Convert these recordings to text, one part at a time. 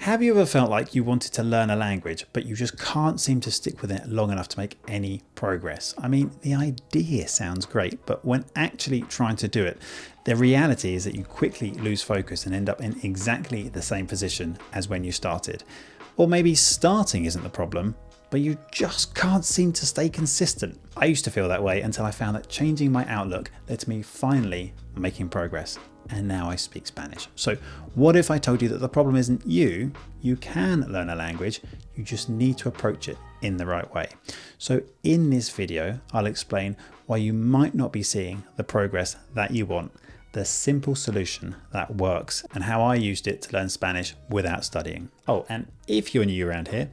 Have you ever felt like you wanted to learn a language, but you just can't seem to stick with it long enough to make any progress? I mean, the idea sounds great, but when actually trying to do it, the reality is that you quickly lose focus and end up in exactly the same position as when you started. Or maybe starting isn't the problem, but you just can't seem to stay consistent. I used to feel that way until I found that changing my outlook led to me finally making progress. And now I speak Spanish. So what if I told you that the problem isn't you can learn a language, you just need to approach it in the right way. So in this video, I'll explain why you might not be seeing the progress that you want, the simple solution that works, and how I used it to learn Spanish without studying. Oh, and if you're new around here,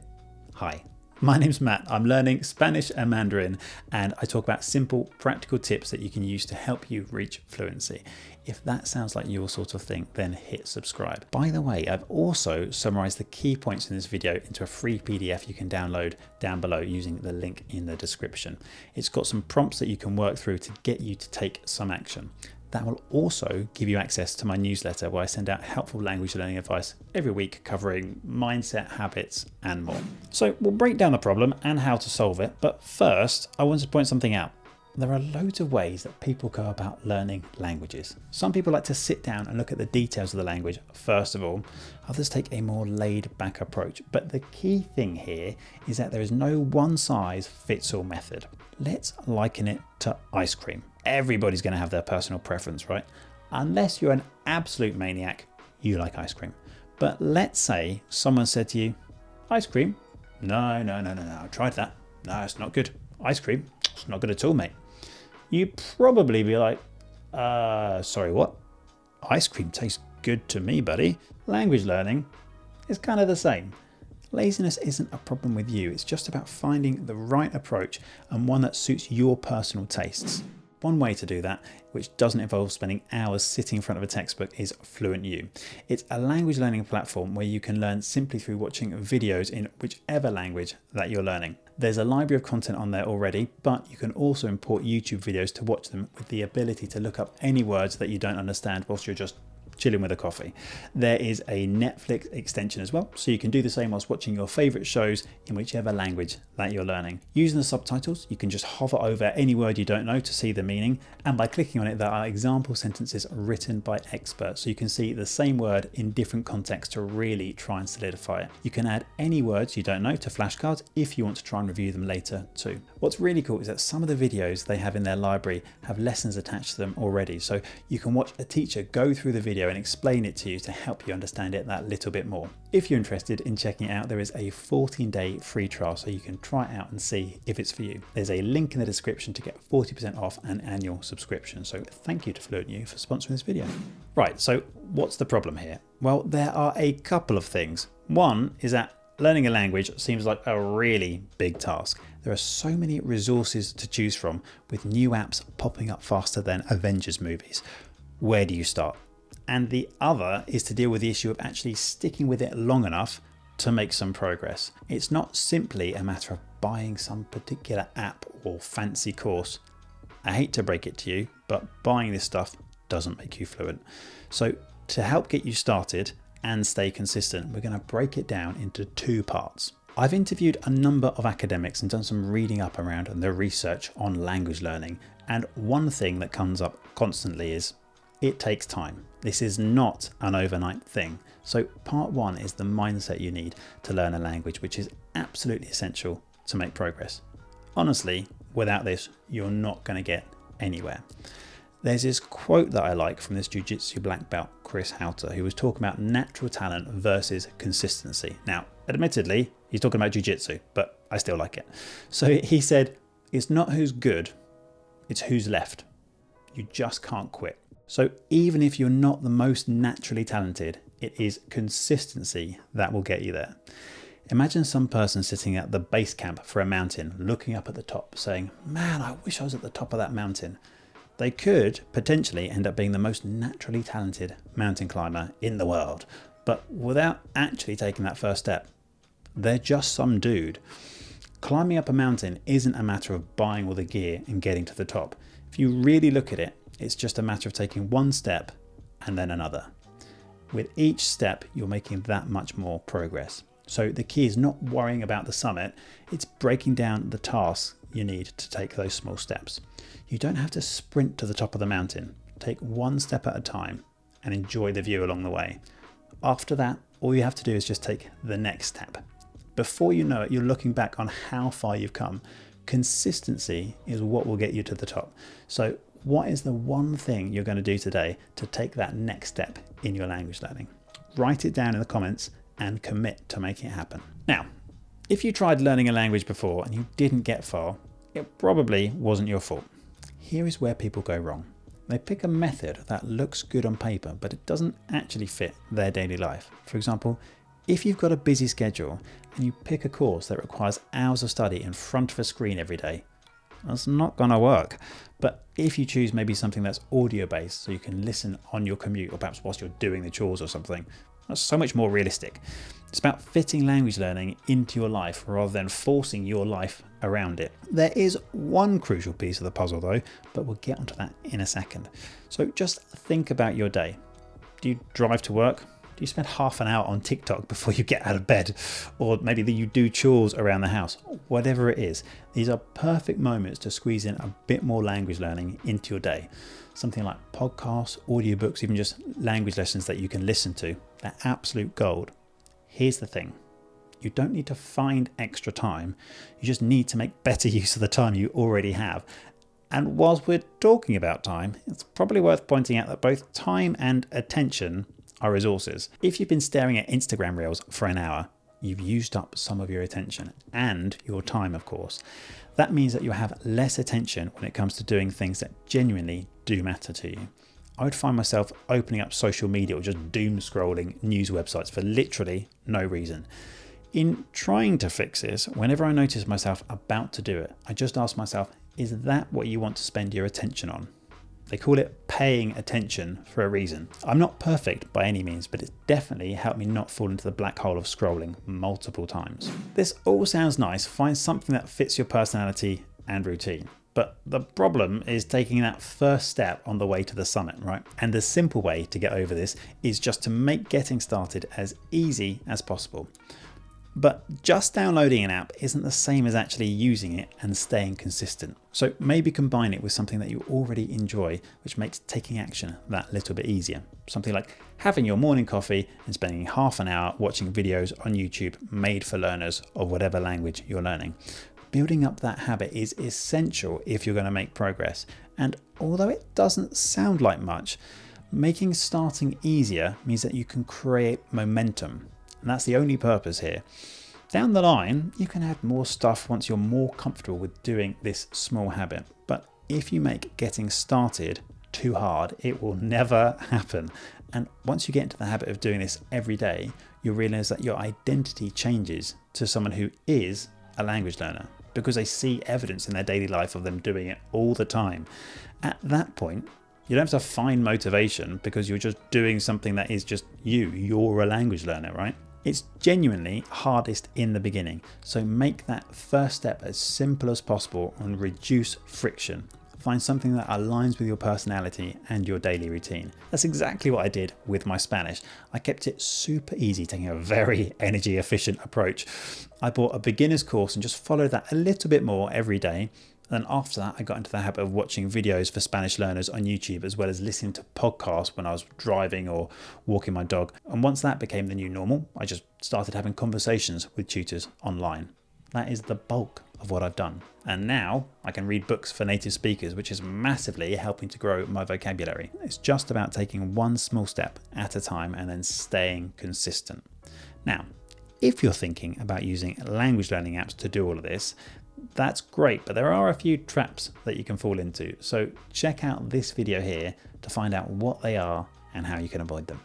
hi. My name's Matt. I'm learning Spanish and Mandarin, and I talk about simple, practical tips that you can use to help you reach fluency. If that sounds like your sort of thing, then hit subscribe. By the way, I've also summarized the key points in this video into a free PDF you can download down below using the link in the description. It's got some prompts that you can work through to get you to take some action. That will also give you access to my newsletter where I send out helpful language learning advice every week covering mindset, habits, and more. So we'll break down the problem and how to solve it. But first, I want to point something out. There are loads of ways that people go about learning languages. Some people like to sit down and look at the details of the language first of all. Others take a more laid back approach. But the key thing here is that there is no one size fits all method. Let's liken it to ice cream. Everybody's going to have their personal preference, right? Unless you're an absolute maniac, you like ice cream. But let's say someone said to you, ice cream? No, I tried that. No, it's not good. Ice cream? It's not good at all, mate. You'd probably be like, sorry, what? Ice cream tastes good to me, buddy. Language learning is kind of the same. Laziness isn't a problem with you. It's just about finding the right approach and one that suits your personal tastes. One way to do that, which doesn't involve spending hours sitting in front of a textbook, is FluentU. It's a language learning platform where you can learn simply through watching videos in whichever language that you're learning. There's a library of content on there already, but you can also import YouTube videos to watch them with the ability to look up any words that you don't understand whilst you're just chilling with a coffee. There is a Netflix extension as well, so you can do the same whilst watching your favorite shows in whichever language that you're learning. Using the subtitles, you can just hover over any word you don't know to see the meaning, and by clicking on it, there are example sentences written by experts, so you can see the same word in different contexts to really try and solidify it. You can add any words you don't know to flashcards if you want to try and review them later too. What's really cool is that some of the videos they have in their library have lessons attached to them already, so you can watch a teacher go through the video and explain it to you to help you understand it that little bit more. If you're interested in checking it out, there is a 14-day free trial so you can try it out and see if it's for you. There's a link in the description to get 40% off an annual subscription. So thank you to FluentU for sponsoring this video. Right, so what's the problem here? Well, there are a couple of things. One is that learning a language seems like a really big task. There are so many resources to choose from, with new apps popping up faster than Avengers movies. Where do you start? And the other is to deal with the issue of actually sticking with it long enough to make some progress. It's not simply a matter of buying some particular app or fancy course. I hate to break it to you, but buying this stuff doesn't make you fluent. So to help get you started and stay consistent, we're going to break it down into two parts. I've interviewed a number of academics and done some reading up around the research on language learning. And one thing that comes up constantly is it takes time. This is not an overnight thing. So part one is the mindset you need to learn a language, which is absolutely essential to make progress. Honestly, without this, you're not going to get anywhere. There's this quote that I like from this jiu-jitsu black belt, Chris Hauter, who was talking about natural talent versus consistency. Now, admittedly, he's talking about jiu-jitsu, but I still like it. So he said, it's not who's good, it's who's left. You just can't quit. So even if you're not the most naturally talented, it is consistency that will get you there. Imagine some person sitting at the base camp for a mountain, looking up at the top, saying, man, I wish I was at the top of that mountain. They could potentially end up being the most naturally talented mountain climber in the world, but without actually taking that first step. They're just some dude. Climbing up a mountain isn't a matter of buying all the gear and getting to the top. If you really look at it, it's just a matter of taking one step and then another. With each step, you're making that much more progress. So the key is not worrying about the summit, it's breaking down the tasks you need to take those small steps. You don't have to sprint to the top of the mountain. Take one step at a time and enjoy the view along the way. After that, all you have to do is just take the next step. Before you know it, you're looking back on how far you've come. Consistency is what will get you to the top. So what is the one thing you're going to do today to take that next step in your language learning? Write it down in the comments and commit to making it happen. Now, if you tried learning a language before and you didn't get far, it probably wasn't your fault. Here is where people go wrong. They pick a method that looks good on paper, but it doesn't actually fit their daily life. For example, if you've got a busy schedule and you pick a course that requires hours of study in front of a screen every day, that's not going to work. But if you choose maybe something that's audio based, so you can listen on your commute or perhaps whilst you're doing the chores or something, that's so much more realistic. It's about fitting language learning into your life rather than forcing your life around it. There is one crucial piece of the puzzle though, but we'll get onto that in a second. So just think about your day. Do you drive to work? Do you spend half an hour on TikTok before you get out of bed? Or maybe you do chores around the house? Whatever it is, these are perfect moments to squeeze in a bit more language learning into your day. Something like podcasts, audiobooks, even just language lessons that you can listen to. They're absolute gold. Here's the thing. You don't need to find extra time. You just need to make better use of the time you already have. And whilst we're talking about time, it's probably worth pointing out that both time and attention are resources. If you've been staring at Instagram reels for an hour, you've used up some of your attention and your time, of course. That means that you have less attention when it comes to doing things that genuinely do matter to you. I would find myself opening up social media or just doom scrolling news websites for literally no reason. In trying to fix this, whenever I notice myself about to do it, I just ask myself, is that what you want to spend your attention on? They call it paying attention for a reason. I'm not perfect by any means, but it's definitely helped me not fall into the black hole of scrolling multiple times. This all sounds nice. Find something that fits your personality and routine. But the problem is taking that first step on the way to the summit, right? And the simple way to get over this is just to make getting started as easy as possible. But just downloading an app isn't the same as actually using it and staying consistent. So maybe combine it with something that you already enjoy, which makes taking action that little bit easier. Something like having your morning coffee and spending half an hour watching videos on YouTube made for learners of whatever language you're learning. Building up that habit is essential if you're going to make progress. And although it doesn't sound like much, making starting easier means that you can create momentum. And that's the only purpose here. Down the line, you can add more stuff once you're more comfortable with doing this small habit. But if you make getting started too hard, it will never happen. And once you get into the habit of doing this every day, you'll realize that your identity changes to someone who is a language learner, because they see evidence in their daily life of them doing it all the time. At that point, you don't have to find motivation because you're just doing something that is just you. You're a language learner, right? It's genuinely hardest in the beginning. So make that first step as simple as possible and reduce friction. Find something that aligns with your personality and your daily routine. That's exactly what I did with my Spanish. I kept it super easy, taking a very energy efficient approach. I bought a beginner's course and just followed that a little bit more every day. Then after that, I got into the habit of watching videos for Spanish learners on YouTube, as well as listening to podcasts when I was driving or walking my dog. And once that became the new normal, I just started having conversations with tutors online. That is the bulk of what I've done. And now I can read books for native speakers, which is massively helping to grow my vocabulary. It's just about taking one small step at a time and then staying consistent. Now, if you're thinking about using language learning apps to do all of this, that's great, but there are a few traps that you can fall into. So check out this video here to find out what they are and how you can avoid them.